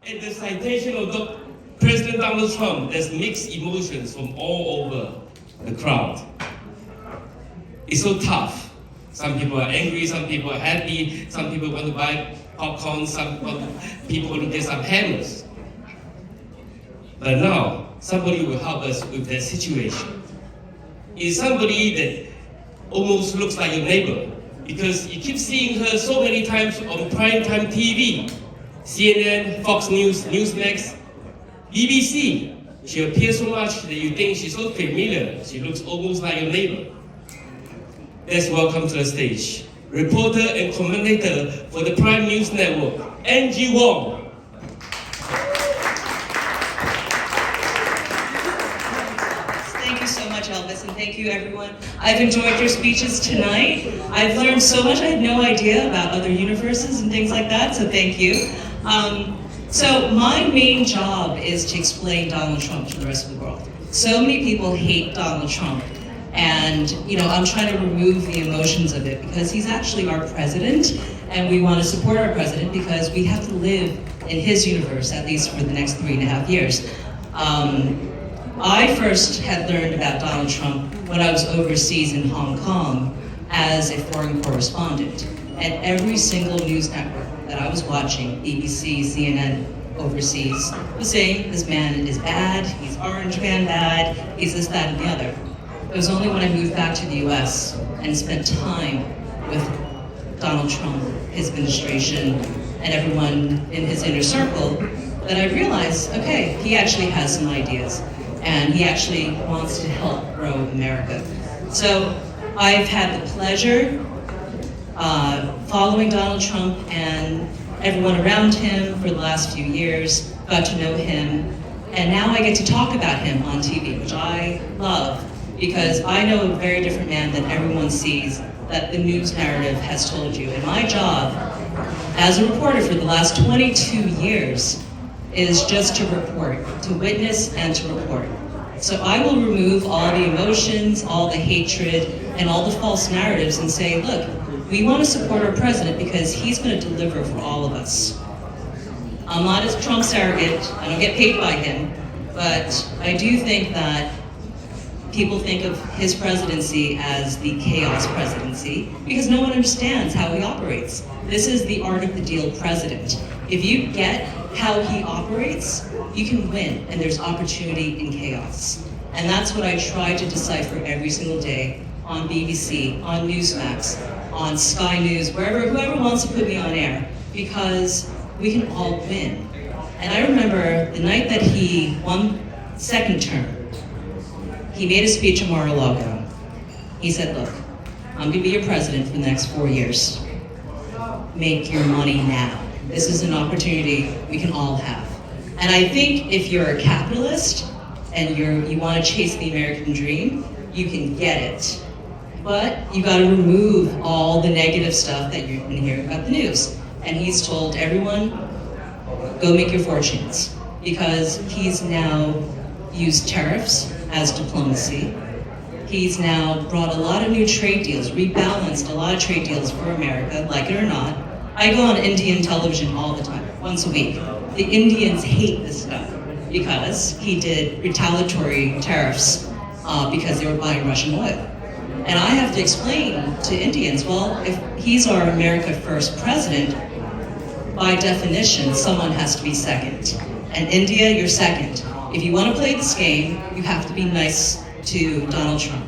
And the citation of President Donald Trump, there's mixed emotions from all over the crowd. It's so tough. Some people are angry, some people are happy, some people want to buy popcorn, some people want to get some hammers. But now, somebody will help us with that situation. It's somebody that almost looks like your neighbor, because you keep seeing her so many times on primetime TV. CNN, Fox News, Newsmax, BBC. She appears so much that you think she's so familiar. She looks almost like your neighbor. Let's welcome to the stage, reporter and commentator for the Prime News Network, Angie Wong. Thank you so much, Elvis, and thank you, everyone. I've enjoyed your speeches tonight. I've learned so much. I had no idea about other universes and things like that, so thank you. So my main job is to explain Donald Trump to the rest of the world. So many people hate Donald Trump, and I'm trying to remove the emotions of it because he's actually our president, and we want to support our president because we have to live in his universe, at least for the next 3.5 years. I first had learned about Donald Trump when I was overseas in Hong Kong as a foreign correspondent. And every single news network that I was watching, BBC, CNN, overseas, was saying, this man is bad, he's Orange Man bad, he's this, that, and the other. It was only when I moved back to the US and spent time with Donald Trump, his administration, and everyone in his inner circle that I realized, okay, he actually has some ideas, and he actually wants to help grow America. So I've had the pleasure following Donald Trump and everyone around him for the last few years, got to know him, and now I get to talk about him on TV, which I love, because I know a very different man than everyone sees that the news narrative has told you. And my job as a reporter for the last 22 years is just to report, to witness and to report. So I will remove all the emotions, all the hatred, and all the false narratives and say, look, we want to support our president because he's going to deliver for all of us. I'm not a Trump surrogate, I don't get paid by him, but I do think that people think of his presidency as the chaos presidency because no one understands how he operates. This is the art of the deal president. If you get how he operates, you can win, and there's opportunity in chaos. And that's what I try to decipher every single day on BBC, on Newsmax, on Sky News, whoever wants to put me on air, because we can all win. And I remember the night that he won second term, he made a speech in Mar-a-Lago. He said, look, I'm gonna be your president for the next 4 years. Make your money now. This is an opportunity we can all have. And I think if you're a capitalist and you want to chase the American dream, you can get it. But you got to remove all the negative stuff that you've been hearing about the news. And he's told everyone, go make your fortunes, because he's now used tariffs as diplomacy. He's now brought a lot of new trade deals, rebalanced a lot of trade deals for America, like it or not. I go on Indian television all the time, once a week. The Indians hate this stuff because he did retaliatory tariffs because they were buying Russian oil. And I have to explain to Indians, well, if he's our America First president, by definition, someone has to be second. And India, you're second. If you want to play this game, you have to be nice to Donald Trump.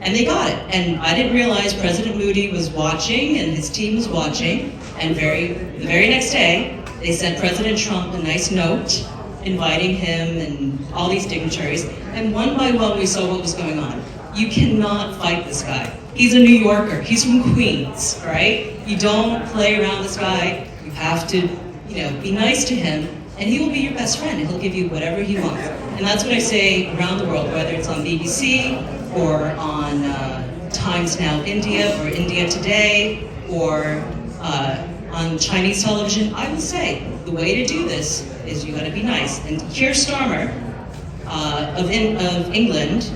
And they got it. And I didn't realize President Moody was watching and his team was watching. And the very next day, they sent President Trump a nice note inviting him and all these dignitaries. And one by one, we saw what was going on. You cannot fight this guy. He's a New Yorker. He's from Queens, right? You don't play around this guy. You have to, be nice to him, and he will be your best friend, and he'll give you whatever he wants. And that's what I say around the world, whether it's on BBC or on Times Now India or India Today or on Chinese television. I will say the way to do this is you got to be nice. And Keir Starmer of England,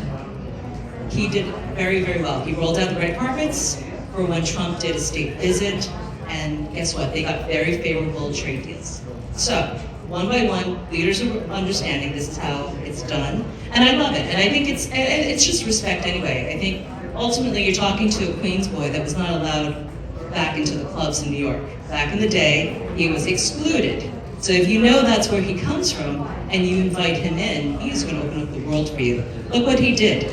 he did very, very well. He rolled out the red carpets for when Trump did a state visit, and guess what? They got very favorable trade deals. So one by one, leaders are understanding this is how it's done, and I love it. And I think it's just respect anyway. I think ultimately you're talking to a Queens boy that was not allowed back into the clubs in New York. Back in the day, he was excluded. So if you know that's where he comes from, and you invite him in, he's going to open up the world for you. Look what he did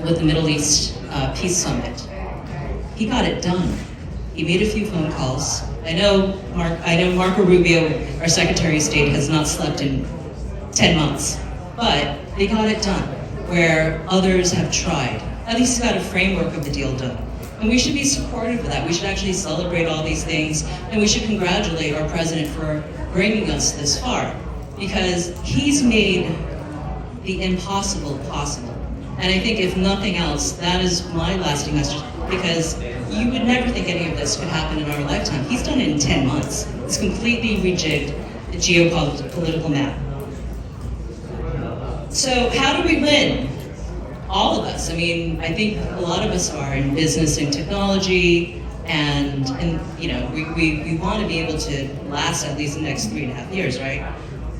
with the Middle East Peace Summit. He got it done. He made a few phone calls. I know Marco Rubio, our Secretary of State, has not slept in 10 months, but they got it done, where others have tried. At least he got a framework of the deal done. And we should be supportive of that. We should actually celebrate all these things, and we should congratulate our president for bringing us this far, because he's made the impossible possible. And I think if nothing else, that is my lasting message, because you would never think any of this could happen in our lifetime. He's done it in 10 months. He's completely rejigged the geopolitical map. So how do we win? All of us. I mean, I think a lot of us are in business and technology, and you know, we want to be able to last at least the next 3.5 years, right?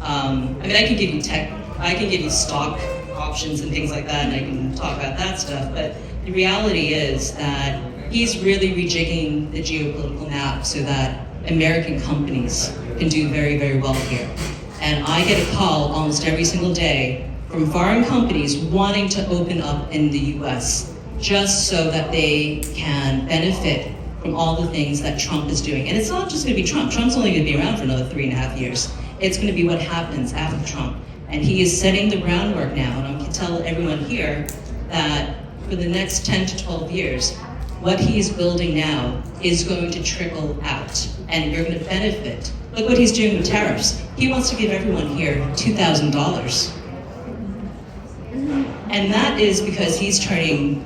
I mean, I can give you stock options and things like that, and I can talk about that stuff, but the reality is that he's really rejigging the geopolitical map so that American companies can do very, very well here. And I get a call almost every single day from foreign companies wanting to open up in the US just so that they can benefit from all the things that Trump is doing. And it's not just going to be Trump. Trump's only going to be around for another 3.5 years. It's going to be what happens after Trump. And he is setting the groundwork now, and I can tell everyone here that for the next 10 to 12 years, what he is building now is going to trickle out, and you're going to benefit. Look what he's doing with tariffs. He wants to give everyone here $2,000. And that is because he's turning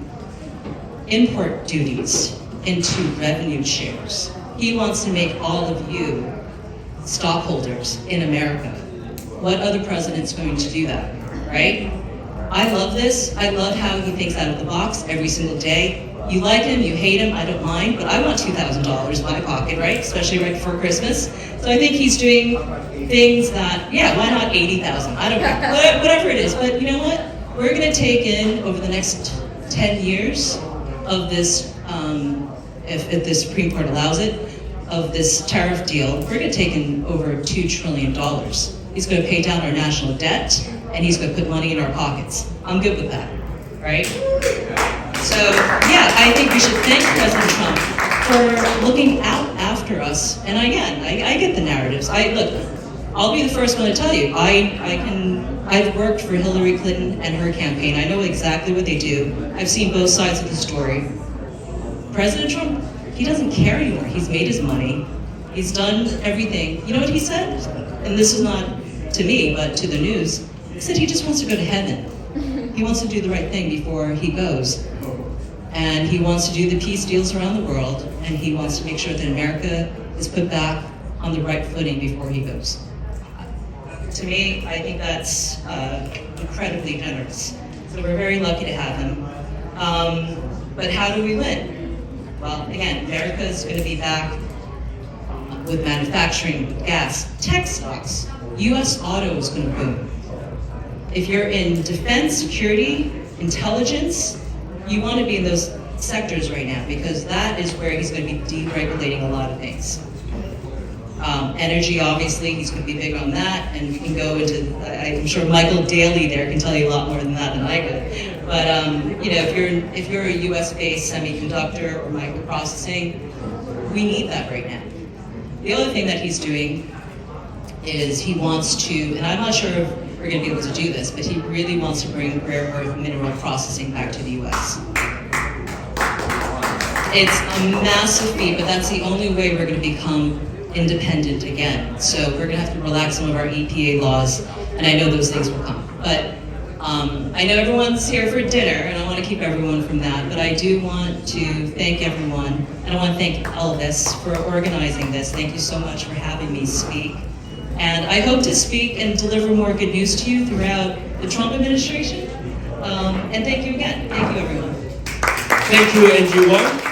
import duties into revenue shares. He wants to make all of you stockholders in America. What other president's going to do that, right? I love this. I love how he thinks out of the box every single day. You like him, you hate him, I don't mind, but I want $2,000 in my pocket, right? Especially right before Christmas. So I think he's doing things that, yeah, why not 80,000? I don't know, whatever it is. But you know what? We're going to take in over the next 10 years of this, if the Supreme Court allows it, of this tariff deal, we're going to take in over $2 trillion. He's going to pay down our national debt, and he's going to put money in our pockets. I'm good with that, right? So, yeah, I think we should thank President Trump for looking out after us. And again, I get the narratives. I'll be the first one to tell you, I've worked for Hillary Clinton and her campaign. I know exactly what they do. I've seen both sides of the story. President Trump, he doesn't care anymore. He's made his money. He's done everything. You know what he said? And this is not to me, but to the news. He said he just wants to go to heaven. He wants to do the right thing before he goes. And he wants to do the peace deals around the world, and he wants to make sure that America is put back on the right footing before he goes. To me, I think that's incredibly generous. So we're very lucky to have him. But how do we win? Well, again, America is going to be back with manufacturing, with gas, tech stocks. US auto is going to boom. If you're in defense, security, intelligence, you want to be in those sectors right now, because that is where he's going to be deregulating a lot of things. Energy, obviously, he's going to be big on that, and we can go into, I'm sure Michael Daly there can tell you a lot more than that than I could. But you know, if you're a US-based semiconductor or microprocessing, we need that right now. The other thing that he's doing is he wants to, and I'm not sure if we're going to be able to do this, but he really wants to bring rare earth mineral processing back to the US. It's a massive feat, but that's the only way we're going to become independent again. So we're going to have to relax some of our EPA laws, and I know those things will come. But I know everyone's here for dinner, and I want to keep everyone from that, but I do want to thank everyone, and I want to thank Elvis for organizing this. Thank you so much for having me speak. And I hope to speak and deliver more good news to you throughout the Trump administration. And thank you again. Thank you, everyone. Thank you, Angie Wong.